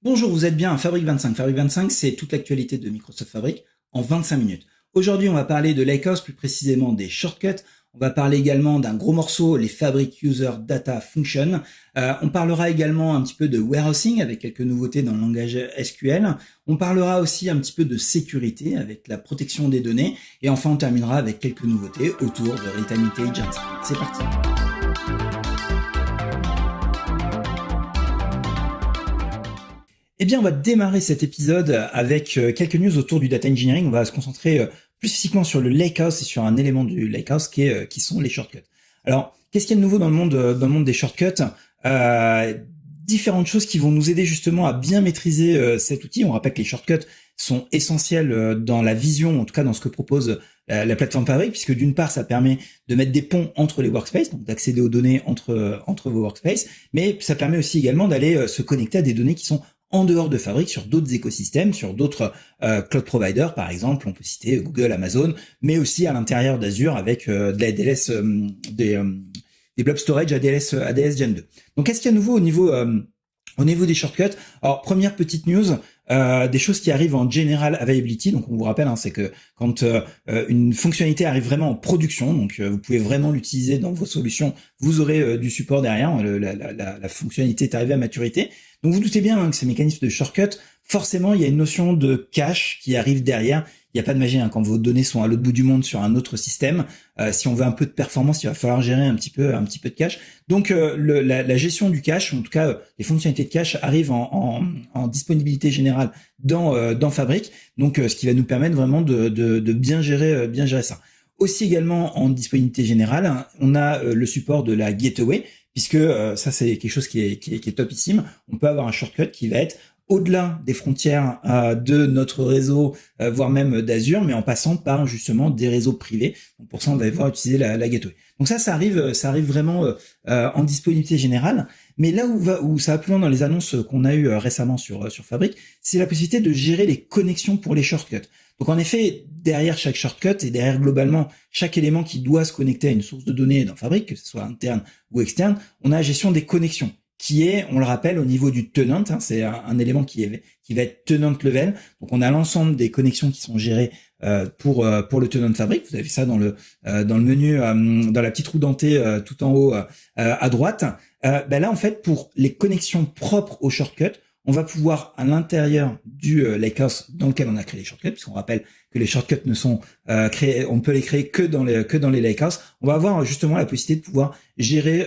Bonjour, vous êtes bien à Fabric 25. Fabric 25, c'est toute l'actualité de Microsoft Fabric en 25 minutes. Aujourd'hui, on va parler de Lighthouse, plus précisément des shortcuts. On va parler également d'un gros morceau, les Fabric User Data Function. On parlera également un petit peu de warehousing avec quelques nouveautés dans le langage SQL. On parlera aussi un petit peu de sécurité avec la protection des données. Et enfin, on terminera avec quelques nouveautés autour de Real-Time Intelligence. C'est parti. Eh bien, on va démarrer cet épisode avec quelques news autour du data engineering. On va se concentrer plus spécifiquement sur le lakehouse et sur un élément du lakehouse qui sont les shortcuts. Alors, qu'est-ce qu'il y a de nouveau dans le monde des shortcuts? Différentes choses qui vont nous aider justement à bien maîtriser cet outil. On rappelle que les shortcuts sont essentiels dans la vision, en tout cas dans ce que propose la plateforme Fabric, puisque d'une part, ça permet de mettre des ponts entre les workspaces, donc d'accéder aux données entre vos workspaces, mais ça permet aussi également d'aller se connecter à des données qui sont en dehors de Fabric, sur d'autres écosystèmes, sur d'autres cloud providers, par exemple, on peut citer Google, Amazon, mais aussi à l'intérieur d'Azure avec de la ADLS, des blob storage ADLS Gen 2. Donc, qu'est-ce qu'il y a de nouveau au niveau des shortcuts? Alors, première petite news, des choses qui arrivent en general availability. Donc, on vous rappelle, c'est que quand une fonctionnalité arrive vraiment en production, donc vous pouvez vraiment l'utiliser dans vos solutions, vous aurez du support derrière. La fonctionnalité est arrivée à maturité. Donc, vous doutez bien que ces mécanismes de shortcut, forcément, il y a une notion de cache qui arrive derrière. Il n'y a pas de magie quand vos données sont à l'autre bout du monde sur un autre système. Si on veut un peu de performance, il va falloir gérer un petit peu de cache. Donc la gestion du cache, en tout cas les fonctionnalités de cache arrivent en disponibilité générale dans Fabric. Donc ce qui va nous permettre vraiment de bien gérer ça. Aussi également en disponibilité générale, on a le support de la gateway, puisque ça c'est quelque chose qui est topissime. On peut avoir un shortcut qui va être au-delà des frontières de notre réseau, voire même d'Azure, mais en passant par justement des réseaux privés. Donc pour ça, on va devoir utiliser la gateway. Donc ça arrive vraiment en disponibilité générale. Mais là où ça va plus loin dans les annonces qu'on a eues récemment sur Fabric, c'est la possibilité de gérer les connexions pour les shortcuts. Donc en effet, derrière chaque shortcut et derrière globalement chaque élément qui doit se connecter à une source de données dans Fabric, que ce soit interne ou externe, on a la gestion des connexions, qui est, on le rappelle, au niveau du tenant, c'est un élément qui va être tenant level. Donc on a l'ensemble des connexions qui sont gérées pour le tenant Fabric. Vous avez ça dans le menu, dans la petite roue dentée tout en haut à droite. Là en fait, pour les connexions propres aux shortcuts, on va pouvoir à l'intérieur du lakehouse dans lequel on a créé les shortcuts, puisqu'on rappelle que les shortcuts ne sont créés, on peut les créer que dans les lakehouse. On va avoir justement la possibilité de pouvoir gérer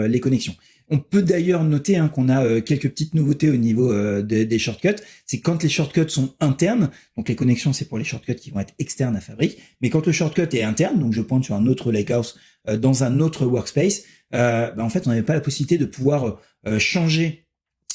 les connexions. On peut d'ailleurs noter qu'on a quelques petites nouveautés au niveau des shortcuts. C'est quand les shortcuts sont internes, donc les connexions c'est pour les shortcuts qui vont être externes à Fabric, mais quand le shortcut est interne, donc je pointe sur un autre lakehouse dans un autre workspace, en fait on n'avait pas la possibilité de pouvoir changer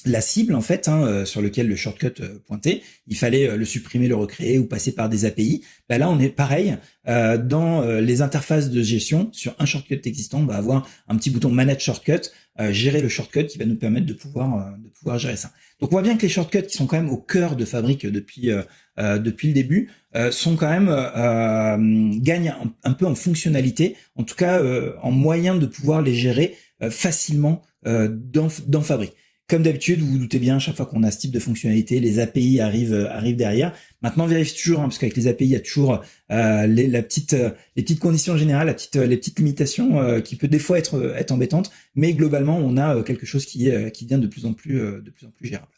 la cible en fait sur lequel le shortcut pointait. Il fallait le supprimer, le recréer ou passer par des API. Là on est pareil dans les interfaces de gestion. Sur un shortcut existant, on va avoir un petit bouton Manage Shortcut, gérer le shortcut, qui va nous permettre de pouvoir gérer ça. Donc on voit bien que les shortcuts qui sont quand même au cœur de Fabric depuis le début sont quand même gagnent un peu en fonctionnalité, en tout cas en moyen de pouvoir les gérer facilement dans Fabric. Comme d'habitude, vous vous doutez bien, chaque fois qu'on a ce type de fonctionnalité, les API arrivent derrière. Maintenant, vérifiez toujours, parce qu'avec les API, il y a toujours les petites conditions générales, les petites limitations qui peut des fois être embêtantes, mais globalement, on a quelque chose qui devient de plus en plus gérable.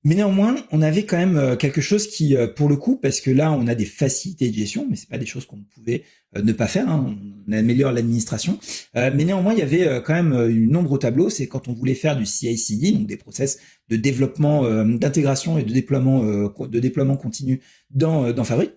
Mais néanmoins, on avait quand même quelque chose qui, pour le coup, parce que là, on a des facilités de gestion, mais c'est pas des choses qu'on pouvait ne pas faire. On améliore l'administration, mais néanmoins, il y avait quand même une ombre au tableau. C'est quand on voulait faire du CI/CD, donc des process de développement, d'intégration et de déploiement continu dans Fabric,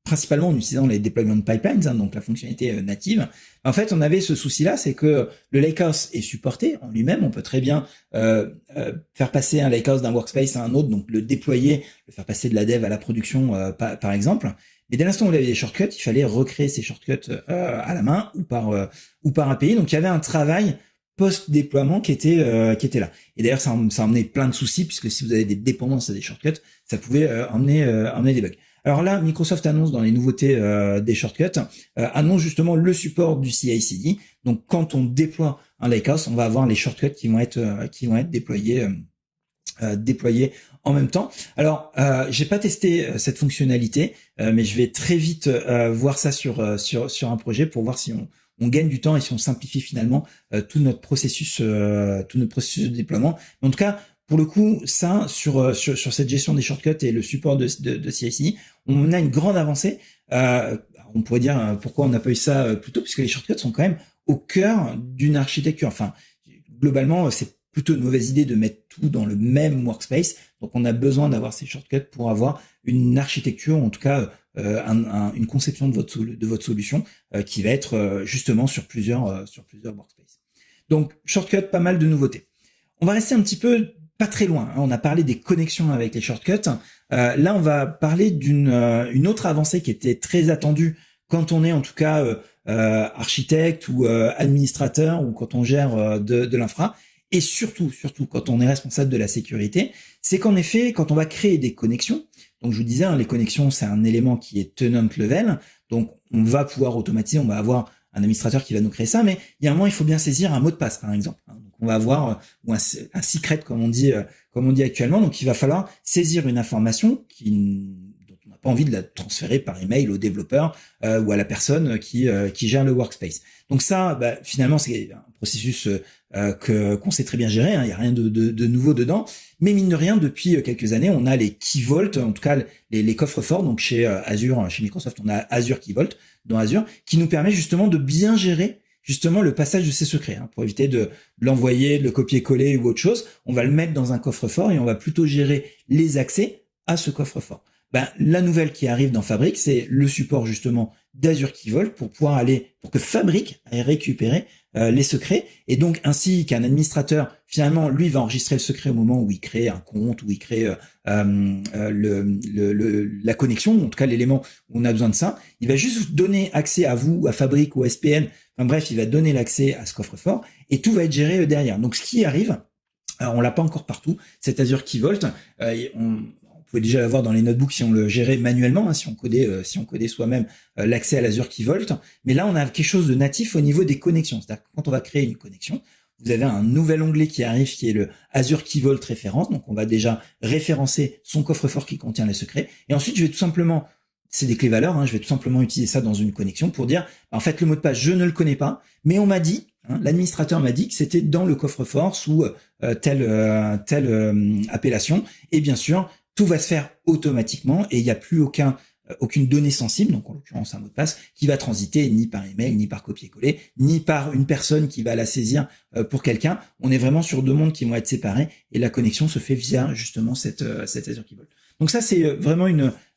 principalement en utilisant les deployment pipelines, donc la fonctionnalité native. En fait, on avait ce souci-là, c'est que le lakehouse est supporté en lui-même. On peut très bien faire passer un lakehouse d'un workspace à un autre, donc le déployer, le faire passer de la dev à la production, par exemple. Mais dès l'instant où il y avait des shortcuts, il fallait recréer ces shortcuts à la main ou par API. Donc il y avait un travail post-déploiement qui était là. Et d'ailleurs, ça emmenait plein de soucis, puisque si vous avez des dépendances à des shortcuts, ça pouvait emmener des bugs. Alors là, Microsoft annonce dans les nouveautés des shortcuts, annonce justement le support du CI/CD. Donc quand on déploie un lakehouse, on va avoir les shortcuts qui vont être déployés déployés en même temps. Alors, j'ai pas testé cette fonctionnalité, mais je vais très vite voir ça sur un projet pour voir si on gagne du temps et si on simplifie finalement tout notre processus de déploiement. Mais en tout cas, pour le coup, ça sur cette gestion des shortcuts et le support de CI/CD, on a une grande avancée. On pourrait dire pourquoi on n'a pas eu ça plus tôt, puisque les shortcuts sont quand même au cœur d'une architecture. Enfin, globalement, c'est plutôt une mauvaise idée de mettre tout dans le même workspace. Donc, on a besoin d'avoir ces shortcuts pour avoir une architecture, en tout cas une conception de votre solution qui va être justement sur plusieurs workspaces. Donc, shortcut, pas mal de nouveautés. On va rester un petit peu pas très loin. On a parlé des connexions avec les shortcuts. Là, on va parler une autre avancée qui était très attendue quand on est en tout cas architecte ou administrateur ou quand on gère de l'infra. Et surtout quand on est responsable de la sécurité, c'est qu'en effet, quand on va créer des connexions, donc je vous disais, les connexions, c'est un élément qui est tenant level, donc on va pouvoir automatiser, on va avoir un administrateur qui va nous créer ça, mais il y a un moment, il faut bien saisir un mot de passe, par exemple. Donc on va avoir ou un secret, comme on dit actuellement, donc il va falloir saisir une information dont on n'a pas envie de la transférer par email au développeur ou à la personne qui gère le workspace. Donc ça, finalement, c'est un processus qu'on sait très bien gérer, il n'y a rien de nouveau dedans, mais mine de rien, depuis quelques années, on a les Key Vault, en tout cas les coffres forts, donc chez Azure, chez Microsoft, on a Azure Key Vault dans Azure, qui nous permet justement de bien gérer justement le passage de ces secrets, pour éviter de l'envoyer, de le copier-coller ou autre chose. On va le mettre dans un coffre-fort et on va plutôt gérer les accès à ce coffre-fort. La nouvelle qui arrive dans Fabric, c'est le support justement d'Azure Key Vault pour que Fabric aille récupérer les secrets, et donc ainsi qu'un administrateur finalement lui va enregistrer le secret au moment où il crée un compte, où il crée la connexion, en tout cas l'élément où on a besoin de ça. Il va juste vous donner accès à vous, à Fabric ou SPN. Enfin bref, il va donner l'accès à ce coffre-fort et tout va être géré derrière. Donc ce qui arrive, alors on l'a pas encore partout, cet Azure Key Vault, on pouvait déjà l'avoir dans les notebooks si on le gérait manuellement, si on codait soi-même l'accès à l'Azure Key Vault. Mais là, on a quelque chose de natif au niveau des connexions. C'est-à-dire que quand on va créer une connexion, vous avez un nouvel onglet qui arrive qui est le Azure Key Vault référence. Donc, on va déjà référencer son coffre-fort qui contient les secrets. Et ensuite, je vais tout simplement, c'est des clés valeurs, je vais tout simplement utiliser ça dans une connexion pour dire, en fait, le mot de passe, je ne le connais pas, mais on m'a dit, l'administrateur m'a dit que c'était dans le coffre-fort sous telle appellation. Et bien sûr, tout va se faire automatiquement et il n'y a plus aucune donnée sensible, donc en l'occurrence un mot de passe, qui va transiter ni par email, ni par copier-coller, ni par une personne qui va la saisir pour quelqu'un. On est vraiment sur deux mondes qui vont être séparés et la connexion se fait via justement cette Azure Key Vault. Donc ça, c'est vraiment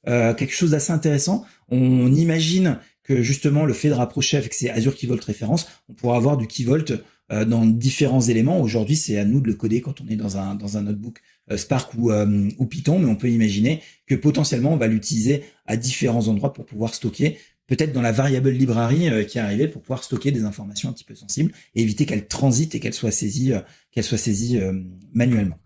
quelque chose d'assez intéressant. On imagine que justement le fait de rapprocher avec ces Azure Key Vault références, on pourra avoir du Key Vault dans différents éléments. Aujourd'hui, c'est à nous de le coder quand on est dans un notebook Spark ou Python, mais on peut imaginer que potentiellement on va l'utiliser à différents endroits pour pouvoir stocker, peut-être dans la variable library qui est arrivée, pour pouvoir stocker des informations un petit peu sensibles et éviter qu'elles transitent et qu'elles soient saisies manuellement.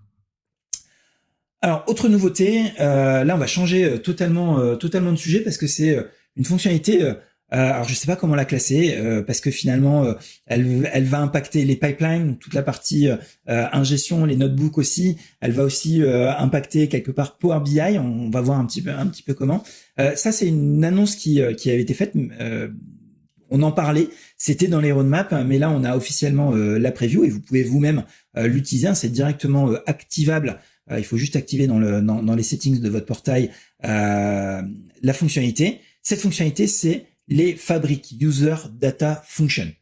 Alors, autre nouveauté, là on va changer totalement de sujet parce que c'est une fonctionnalité. Alors je sais pas comment la classer parce que finalement elle va impacter les pipelines, toute la partie ingestion, les notebooks aussi. Elle va aussi impacter quelque part Power BI. On va voir un petit peu comment. Ça c'est une annonce qui avait été faite. On en parlait, c'était dans les roadmaps, mais là on a officiellement la preview et vous pouvez vous-même l'utiliser. C'est directement activable. Il faut juste activer dans les settings de votre portail la fonctionnalité. Cette fonctionnalité c'est les Fabric User Data Function.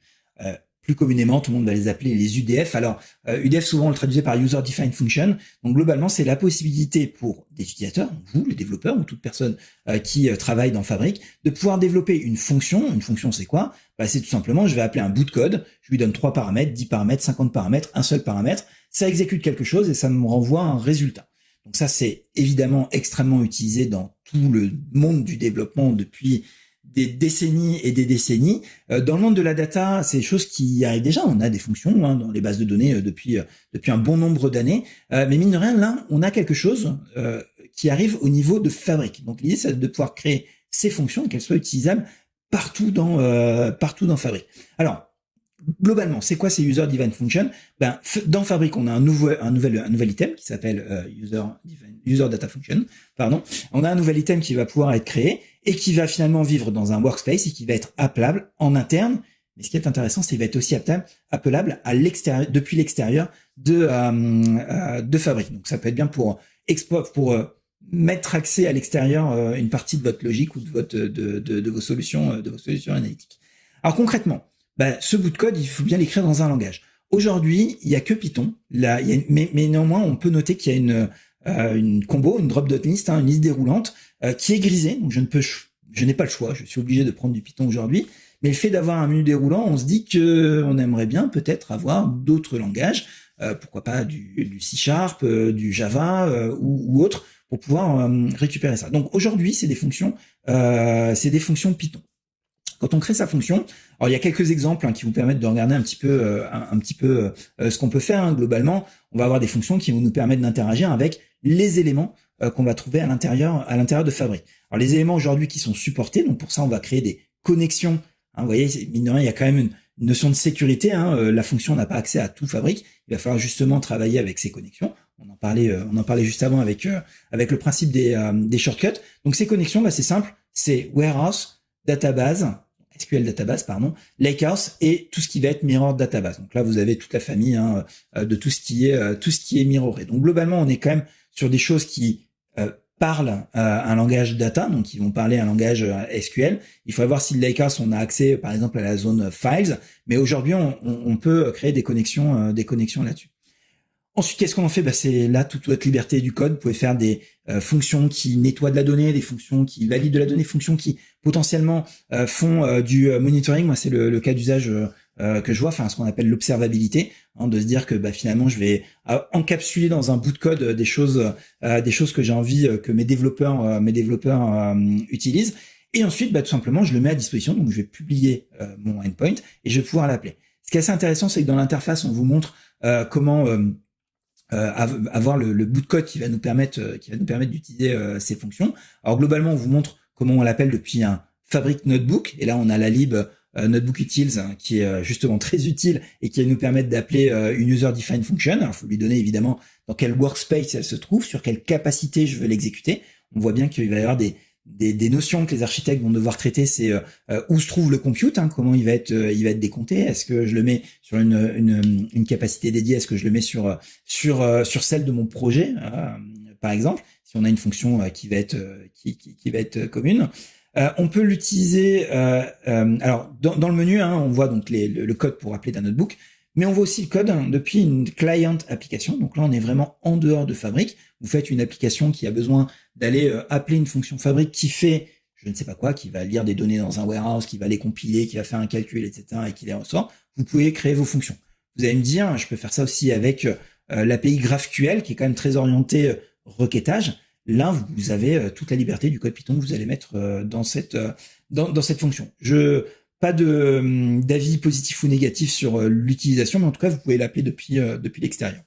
Plus communément, tout le monde va les appeler les UDF. Alors, UDF, souvent, on le traduisait par User Defined Function. Donc, globalement, c'est la possibilité pour des utilisateurs, vous, les développeurs, ou toute personne qui travaille dans Fabric, de pouvoir développer une fonction. Une fonction, c'est quoi? C'est tout simplement, je vais appeler un bout de code, je lui donne 3 paramètres, 10 paramètres, 50 paramètres, un seul paramètre. Ça exécute quelque chose et ça me renvoie un résultat. Donc ça, c'est évidemment extrêmement utilisé dans tout le monde du développement depuis des décennies et des décennies. Dans le monde de la data, c'est des choses qui arrivent déjà. On a des fonctions dans les bases de données depuis un bon nombre d'années. Mais mine de rien, là, on a quelque chose qui arrive au niveau de Fabric. Donc l'idée, c'est de pouvoir créer ces fonctions et qu'elles soient utilisables partout dans Fabric. Alors, globalement, c'est quoi ces user defined function? Ben, dans Fabric, on a un nouvel item qui s'appelle user data function. Pardon. On a un nouvel item qui va pouvoir être créé et qui va finalement vivre dans un workspace et qui va être appelable en interne. Mais ce qui est intéressant, c'est qu'il va être aussi appelable à l'extérieur, depuis l'extérieur de Fabric. Donc ça peut être bien pour mettre accès à l'extérieur une partie de votre logique ou de vos solutions analytiques. Alors concrètement, ce bout de code, il faut bien l'écrire dans un langage. Aujourd'hui, il y a que Python. Là, mais néanmoins, on peut noter qu'il y a une combo, une drop-down list, une liste déroulante qui est grisée. Donc je n'ai pas le choix. Je suis obligé de prendre du Python aujourd'hui. Mais le fait d'avoir un menu déroulant, on se dit que on aimerait bien peut-être avoir d'autres langages, pourquoi pas du C#, du Java ou autre, pour pouvoir récupérer ça. Donc aujourd'hui, c'est des fonctions Python. Quand on crée sa fonction, alors il y a quelques exemples qui vous permettent de regarder un petit peu ce qu'on peut faire. Globalement, on va avoir des fonctions qui vont nous permettre d'interagir avec les éléments qu'on va trouver à l'intérieur de Fabric. Alors les éléments aujourd'hui qui sont supportés, donc pour ça on va créer des connexions. Vous voyez, mine de rien, il y a quand même une notion de sécurité. La fonction n'a pas accès à tout Fabric. Il va falloir justement travailler avec ces connexions. On en parlait juste avant avec le principe des shortcuts. Donc ces connexions, c'est simple, c'est warehouse, database, SQL database, lakehouse et tout ce qui va être mirror database. Donc là, vous avez toute la famille de tout ce qui est mirroré. Donc globalement, on est quand même sur des choses qui parlent un langage data, donc ils vont parler un langage SQL. Il faut voir si le lakehouse, on a accès, par exemple, à la zone files. Mais aujourd'hui, on peut créer des connexions là-dessus. Ensuite, qu'est-ce qu'on en fait? C'est là toute votre liberté du code. Vous pouvez faire des fonctions qui nettoient de la donnée, des fonctions qui valident de la donnée, fonctions qui potentiellement font du monitoring. Moi, c'est le cas d'usage que je vois, ce qu'on appelle l'observabilité, de se dire que finalement, je vais encapsuler dans un bout de code des choses que j'ai envie que mes développeurs utilisent. Et ensuite, tout simplement, je le mets à disposition. Donc, je vais publier mon endpoint et je vais pouvoir l'appeler. Ce qui est assez intéressant, c'est que dans l'interface, on vous montre comment avoir le bout de code qui va nous permettre d'utiliser ces fonctions. Alors globalement, on vous montre comment on l'appelle depuis un Fabric Notebook, et là on a la lib Notebook Utils qui est justement très utile et qui va nous permettre d'appeler une user defined function. Alors il faut lui donner évidemment dans quel workspace elle se trouve, sur quelle capacité je veux l'exécuter. On voit bien qu'il va y avoir des notions que les architectes vont devoir traiter, c'est où se trouve le compute, comment il va être décompté. Est-ce que je le mets sur une capacité dédiée? Est-ce que je le mets sur celle de mon projet, par exemple, si on a une fonction qui va être commune. On peut l'utiliser. Alors dans le menu, on voit donc le code pour appeler d'un notebook. Mais on voit aussi le code depuis une client application. Donc là, on est vraiment en dehors de Fabric. Vous faites une application qui a besoin d'aller appeler une fonction Fabric qui fait, je ne sais pas quoi, qui va lire des données dans un warehouse, qui va les compiler, qui va faire un calcul, etc., et qui les ressort. Vous pouvez créer vos fonctions. Vous allez me dire, je peux faire ça aussi avec l'API GraphQL, qui est quand même très orienté requêtage. Là, vous avez toute la liberté du code Python que vous allez mettre dans cette fonction. Pas d'avis positif ou négatif sur l'utilisation, mais en tout cas, vous pouvez l'appeler depuis l'extérieur.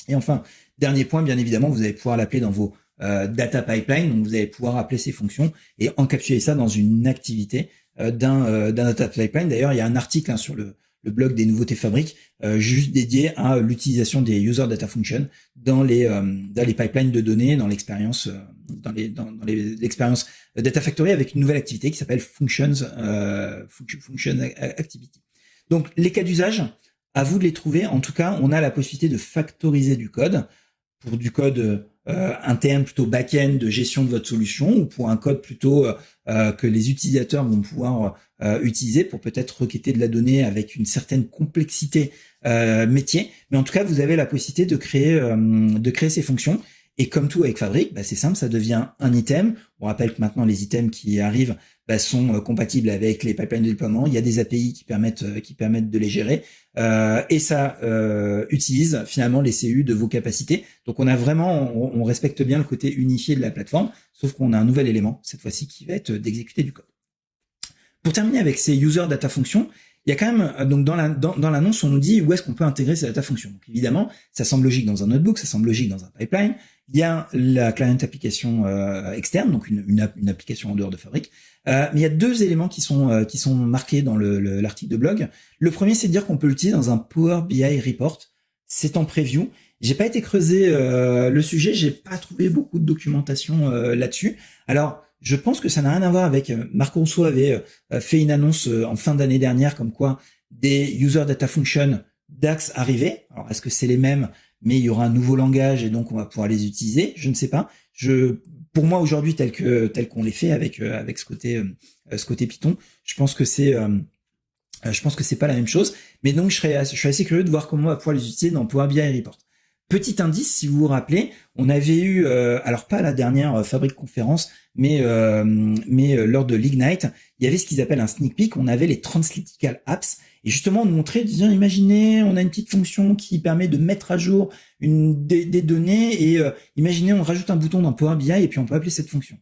Et enfin, dernier point, bien évidemment, vous allez pouvoir l'appeler dans vos data pipeline. Donc, vous allez pouvoir appeler ces fonctions et encapsuler ça dans une activité d'un data pipeline. D'ailleurs, il y a un article sur le blog des nouveautés Fabric juste dédié à l'utilisation des user data functions dans les pipelines de données, dans l'expérience l'expérience Data Factory, avec une nouvelle activité qui s'appelle Functions Activity. Donc les cas d'usage, à vous de les trouver. En tout cas, on a la possibilité de factoriser du code pour du code interne, plutôt back-end de gestion de votre solution, ou pour un code plutôt que les utilisateurs vont pouvoir utiliser pour peut-être requêter de la donnée avec une certaine complexité métier. Mais en tout cas, vous avez la possibilité de créer ces fonctions. Et comme tout avec Fabric, c'est simple, ça devient un item. On rappelle que maintenant les items qui arrivent sont compatibles avec les pipelines de déploiement. Il y a des API qui permettent de les gérer, et ça utilise finalement les CU de vos capacités. Donc on respecte bien le côté unifié de la plateforme, sauf qu'on a un nouvel élément cette fois-ci qui va être d'exécuter du code. Pour terminer avec ces user data functions, il y a quand même, donc dans l'annonce, on nous dit où est-ce qu'on peut intégrer ces data functions. Donc évidemment, ça semble logique dans un notebook, ça semble logique dans un pipeline. Il y a la client application externe, donc une application en dehors de Fabric. Mais il y a deux éléments qui sont marqués dans l'article de blog. Le premier, c'est de dire qu'on peut l'utiliser dans un Power BI report. C'est en preview. J'ai pas été creuser le sujet, j'ai pas trouvé beaucoup de documentation là-dessus. Alors, je pense que ça n'a rien à voir avec Marc Rousseau avait fait une annonce en fin d'année dernière comme quoi des user data function DAX arrivaient. Alors, est-ce que c'est les mêmes, mais il y aura un nouveau langage et donc on va pouvoir les utiliser? Je ne sais pas. Pour moi aujourd'hui, tel qu'on les fait avec ce côté Python, je pense que c'est pas la même chose. Mais donc, je suis assez curieux de voir comment on va pouvoir les utiliser dans Power BI Report. Petit indice, si vous vous rappelez, on avait eu, alors pas à la dernière Fabric conférence, mais lors de l'Ignite, il y avait ce qu'ils appellent un sneak peek. On avait les Translytical Apps et justement on montrait, disant, imaginez, on a une petite fonction qui permet de mettre à jour des données et imaginez, on rajoute un bouton dans Power BI et puis on peut appeler cette fonction.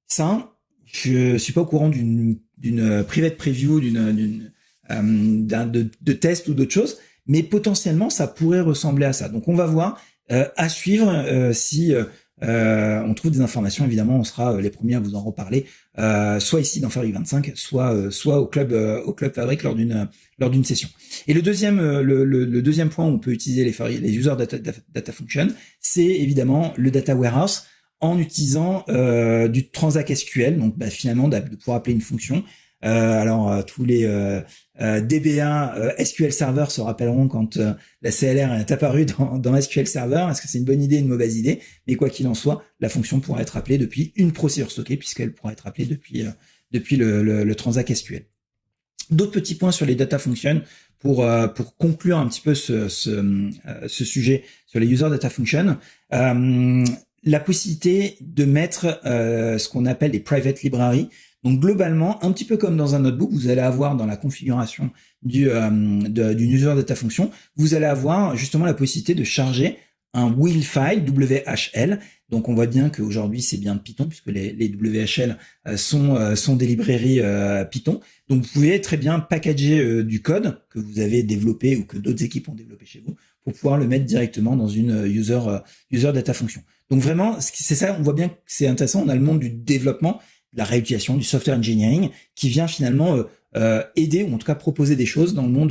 Ça, je suis pas au courant d'une private preview, de test ou d'autres choses. Mais potentiellement, ça pourrait ressembler à ça. Donc, on va voir, à suivre, si on trouve des informations. Évidemment, on sera les premiers à vous en reparler, soit ici dans Fabric 25, soit au club Fabric lors d'une session. Et le deuxième point où on peut utiliser les user data function, c'est évidemment le data warehouse en utilisant du Transact SQL. Donc, finalement, de pouvoir appeler une fonction. Tous les DBA SQL Server se rappelleront quand la CLR est apparue dans SQL Server. Est-ce que c'est une bonne idée, une mauvaise idée? Mais quoi qu'il en soit, la fonction pourra être appelée depuis une procédure stockée puisqu'elle pourra être appelée depuis le Transact SQL. D'autres petits points sur les data functions pour conclure un petit peu ce sujet sur les user data functions. La possibilité de mettre ce qu'on appelle les private library. Donc globalement, un petit peu comme dans un notebook, vous allez avoir dans la configuration d'une user data function, vous allez avoir justement la possibilité de charger un will file WHL. Donc on voit bien qu'aujourd'hui c'est bien Python puisque les WHL sont des librairies Python. Donc vous pouvez très bien packager du code que vous avez développé ou que d'autres équipes ont développé chez vous pour pouvoir le mettre directement dans une user data function. Donc vraiment, c'est ça, on voit bien que c'est intéressant. On a le monde du développement, la réutilisation, du software engineering, qui vient finalement aider ou en tout cas proposer des choses dans le monde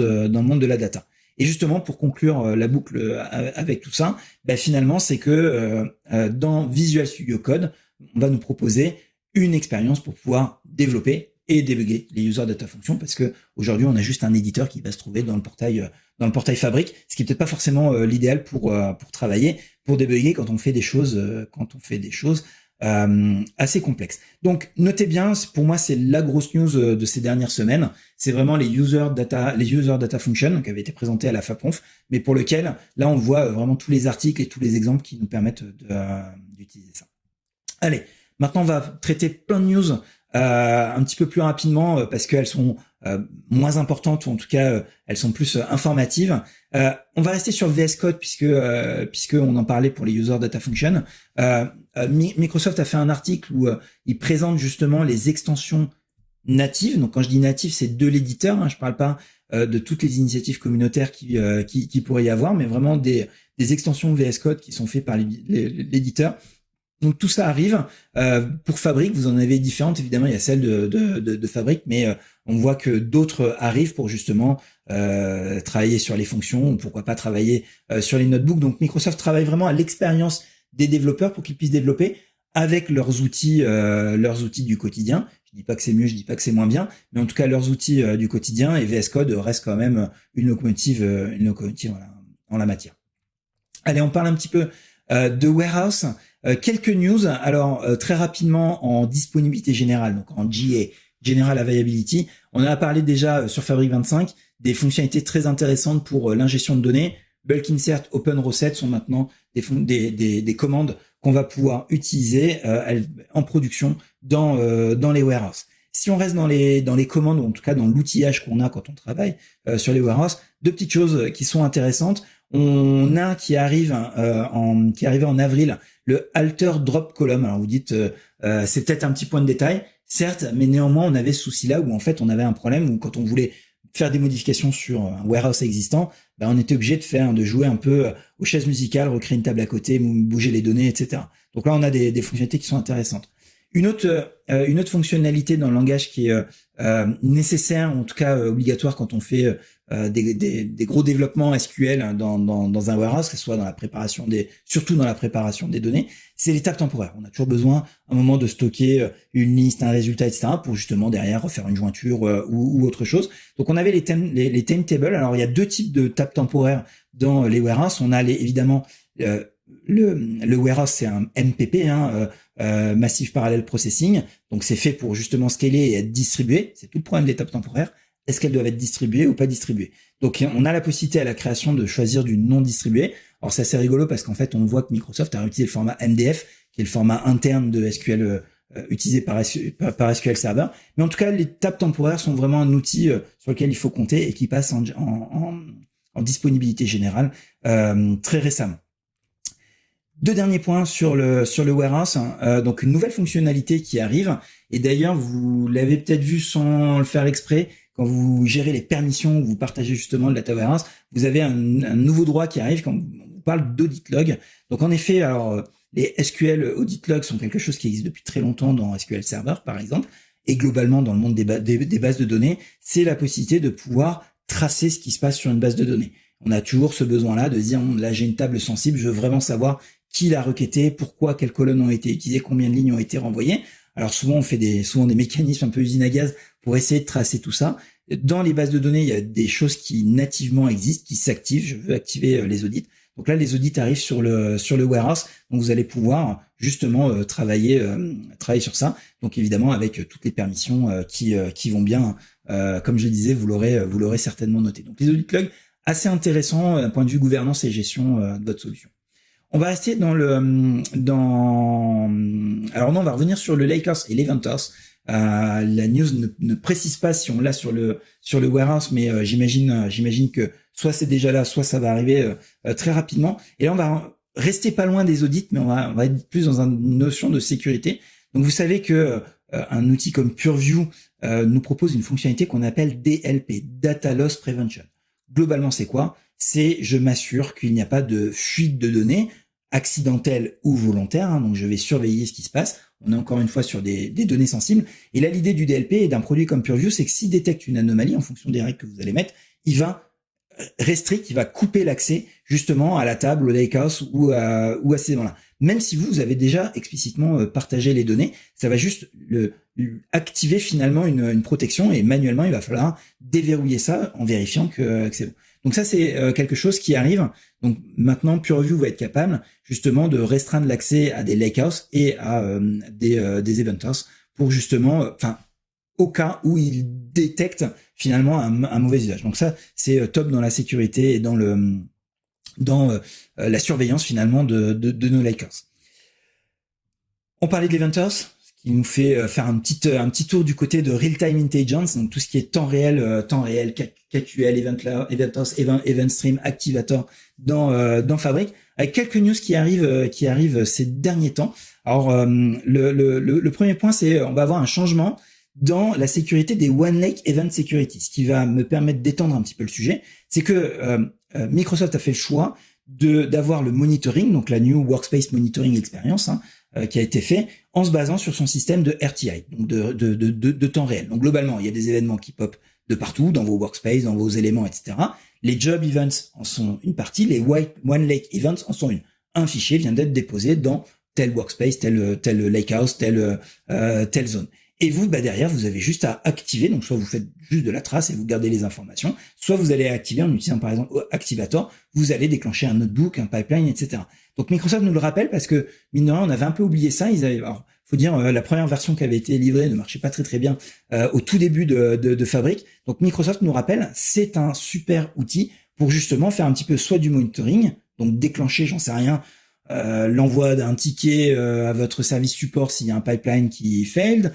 de la data. Et justement, pour conclure la boucle avec tout ça, finalement, c'est que dans Visual Studio Code, on va nous proposer une expérience pour pouvoir développer et débugger les user data functions, parce que aujourd'hui, on a juste un éditeur qui va se trouver dans le portail Fabric, ce qui est peut-être pas forcément l'idéal pour travailler, pour débugger quand on fait des choses assez complexe. Donc notez bien, pour moi c'est la grosse news de ces dernières semaines, c'est vraiment les user data function qui avaient été présentés à la FAPConf, mais pour lequel là on voit vraiment tous les articles et tous les exemples qui nous permettent d'utiliser ça. Allez, maintenant on va traiter plein de news un petit peu plus rapidement parce qu'elles sont moins importantes ou en tout cas elles sont plus informatives. On va rester sur VS Code puisque on en parlait pour les user data function. Microsoft a fait un article où il présente justement les extensions natives. Donc quand je dis natives, c'est de l'éditeur. Je parle pas de toutes les initiatives communautaires qui pourrait y avoir, mais vraiment des extensions VS Code qui sont faites par l'éditeur. Donc tout ça arrive. Pour Fabric, vous en avez différentes. Évidemment, il y a celle de Fabric, mais on voit que d'autres arrivent pour justement travailler sur les fonctions, ou pourquoi pas travailler sur les notebooks. Donc Microsoft travaille vraiment à l'expérience des développeurs pour qu'ils puissent développer avec leurs outils du quotidien. Je dis pas que c'est mieux, je dis pas que c'est moins bien, mais en tout cas leurs outils du quotidien, et VS Code reste quand même une locomotive en la matière. Allez, on parle un petit peu de warehouse. Quelques news. Alors très rapidement en disponibilité générale, donc en GA, General Availability. On a parlé déjà sur Fabric 25 des fonctionnalités très intéressantes pour l'ingestion de données. Bulk Insert, Open Reset sont maintenant des commandes qu'on va pouvoir utiliser en production dans les warehouses. Si on reste dans les commandes, ou en tout cas dans l'outillage qu'on a quand on travaille sur les warehouses, deux petites choses qui sont intéressantes. On a qui arrive en avril le Alter Drop Column. Alors vous dites c'est peut-être un petit point de détail. certes, mais néanmoins on avait ce souci-là où en fait on avait un problème où quand on voulait faire des modifications sur un warehouse existant, on était obligé de jouer un peu aux chaises musicales, recréer une table à côté, bouger les données, etc. Donc là on a des fonctionnalités qui sont intéressantes. Une autre fonctionnalité dans le langage qui est nécessaire, en tout cas obligatoire quand on fait des gros développements SQL dans un warehouse, que ce soit surtout dans la préparation des données, c'est l'étape temporaire. On a toujours besoin, à un moment, de stocker une liste, un résultat, etc., pour justement derrière refaire une jointure ou autre chose. Donc on avait les time tables. Alors il y a deux types de tables temporaires dans les warehouses. On a évidemment le warehouse, c'est un MPP, Massive Parallel Processing. Donc c'est fait pour justement scaler et être distribué. C'est tout le problème des tables temporaires. Est-ce qu'elles doivent être distribuées ou pas distribuées? Donc on a la possibilité à la création de choisir du non distribué. Alors c'est assez rigolo parce qu'en fait on voit que Microsoft a réutilisé le format MDF, qui est le format interne de SQL utilisé par SQL Server. Mais en tout cas, les tables temporaires sont vraiment un outil sur lequel il faut compter et qui passe en disponibilité générale très récemment. Deux derniers points sur le warehouse, donc une nouvelle fonctionnalité qui arrive, et d'ailleurs vous l'avez peut-être vu sans le faire exprès, quand vous gérez les permissions, vous partagez justement le data warehouse, vous avez un nouveau droit qui arrive quand on parle d'audit log. Donc en effet, alors les SQL audit logs sont quelque chose qui existe depuis très longtemps dans SQL Server par exemple, et globalement dans le monde des bases de données, c'est la possibilité de pouvoir tracer ce qui se passe sur une base de données. On a toujours ce besoin-là de dire, là j'ai une table sensible, je veux vraiment savoir qui l'a requêté, pourquoi, quelles colonnes ont été utilisées, combien de lignes ont été renvoyées. Alors souvent on fait souvent des mécanismes un peu usine à gaz pour essayer de tracer tout ça. Dans les bases de données, il y a des choses qui nativement existent, qui s'activent. Je veux activer les audits. Donc là, les audits arrivent sur le warehouse. Donc vous allez pouvoir justement travailler sur ça. Donc évidemment avec toutes les permissions qui vont bien. Comme je le disais, vous l'aurez certainement noté. Donc les audit logs, assez intéressants d'un point de vue gouvernance et gestion de votre solution. On va rester alors non, on va revenir sur le Lakehouse et l'Eventhouse. La news ne précise pas si on l'a sur le warehouse, mais j'imagine que soit c'est déjà là, soit ça va arriver très rapidement. Et là, on va rester pas loin des audits, mais on va être plus dans une notion de sécurité. Donc, vous savez que un outil comme Purview nous propose une fonctionnalité qu'on appelle DLP, Data Loss Prevention. Globalement, c'est quoi? C'est je m'assure qu'il n'y a pas de fuite de données accidentelle ou volontaire, donc je vais surveiller ce qui se passe. On est encore une fois sur des données sensibles. Et là, l'idée du DLP et d'un produit comme Purview, c'est que s'il détecte une anomalie en fonction des règles que vous allez mettre, il va il va couper l'accès justement à la table, au lakehouse ou à ces éléments-là. Même si vous avez déjà explicitement partagé les données, ça va juste activer finalement une protection et manuellement, il va falloir déverrouiller ça en vérifiant que c'est bon. Donc ça, c'est quelque chose qui arrive. Donc maintenant, Purview va être capable justement de restreindre l'accès à des lakehouse et à des eventhouse pour justement, au cas où il détecte finalement un mauvais usage. Donc ça, c'est top dans la sécurité et dans la surveillance finalement de nos lakehouse. On parlait de l'eventhouse, qui nous fait faire un petit tour du côté de real-time intelligence, donc tout ce qui est temps réel, KQL, Eventhouse, Event Stream, Activator dans Fabric, avec quelques news qui arrivent ces derniers temps. Alors le premier point, c'est on va avoir un changement dans la sécurité des OneLake Event Security, ce qui va me permettre d'étendre un petit peu le sujet. C'est que Microsoft a fait le choix d'avoir le monitoring, donc la New Workspace Monitoring Experience, qui a été fait en se basant sur son système de RTI, donc de temps réel. Donc globalement, il y a des événements qui pop de partout, dans vos workspaces, dans vos éléments, etc. Les job events en sont une partie, les OneLake events en sont une. Un fichier vient d'être déposé dans tel workspace, tel lakehouse, telle zone. Et vous, derrière, vous avez juste à activer. Donc, soit vous faites juste de la trace et vous gardez les informations, soit vous allez activer en utilisant, par exemple, Activator. Vous allez déclencher un notebook, un pipeline, etc. Donc, Microsoft nous le rappelle parce que, mine de rien, on avait un peu oublié ça. Alors, faut dire, la première version qui avait été livrée ne marchait pas très bien au tout début de Fabric. Donc, Microsoft nous rappelle, c'est un super outil pour justement faire un petit peu soit du monitoring, donc déclencher, j'en sais rien, l'envoi d'un ticket à votre service support s'il y a un pipeline qui failed,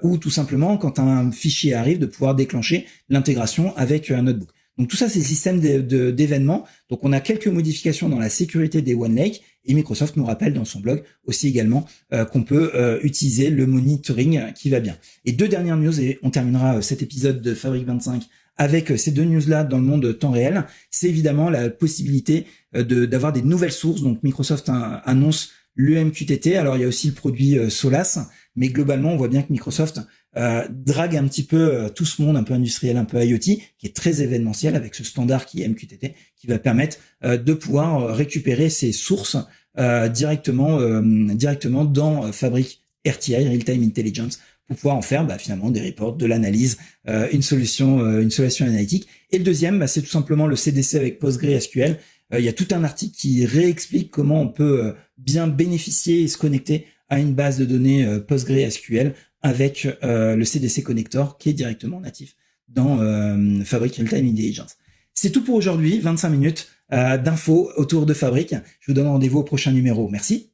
ou tout simplement quand un fichier arrive de pouvoir déclencher l'intégration avec un notebook. Donc tout ça, c'est le système d'événements. Donc on a quelques modifications dans la sécurité des OneLake, et Microsoft nous rappelle dans son blog aussi également qu'on peut utiliser le monitoring qui va bien. Et deux dernières news, et on terminera cet épisode de Fabrique 25 avec ces deux news-là dans le monde temps réel. C'est évidemment la possibilité d'avoir des nouvelles sources. Donc Microsoft annonce l'EMQTT. Alors il y a aussi le produit Solas, mais globalement on voit bien que Microsoft drague un petit peu tout ce monde un peu industriel, un peu IoT, qui est très événementiel avec ce standard qui est MQTT, qui va permettre de pouvoir récupérer ces sources directement dans Fabric RTI, Real Time Intelligence, pour pouvoir en faire finalement des reports, de l'analyse, une solution analytique. Et le deuxième, c'est tout simplement le CDC avec PostgreSQL. Il y a tout un article qui réexplique comment on peut bien bénéficier et se connecter à une base de données PostgreSQL avec le CDC Connector qui est directement natif dans Fabric Real Time Intelligence. C'est tout pour aujourd'hui, 25 minutes d'infos autour de Fabric. Je vous donne rendez-vous au prochain numéro. Merci.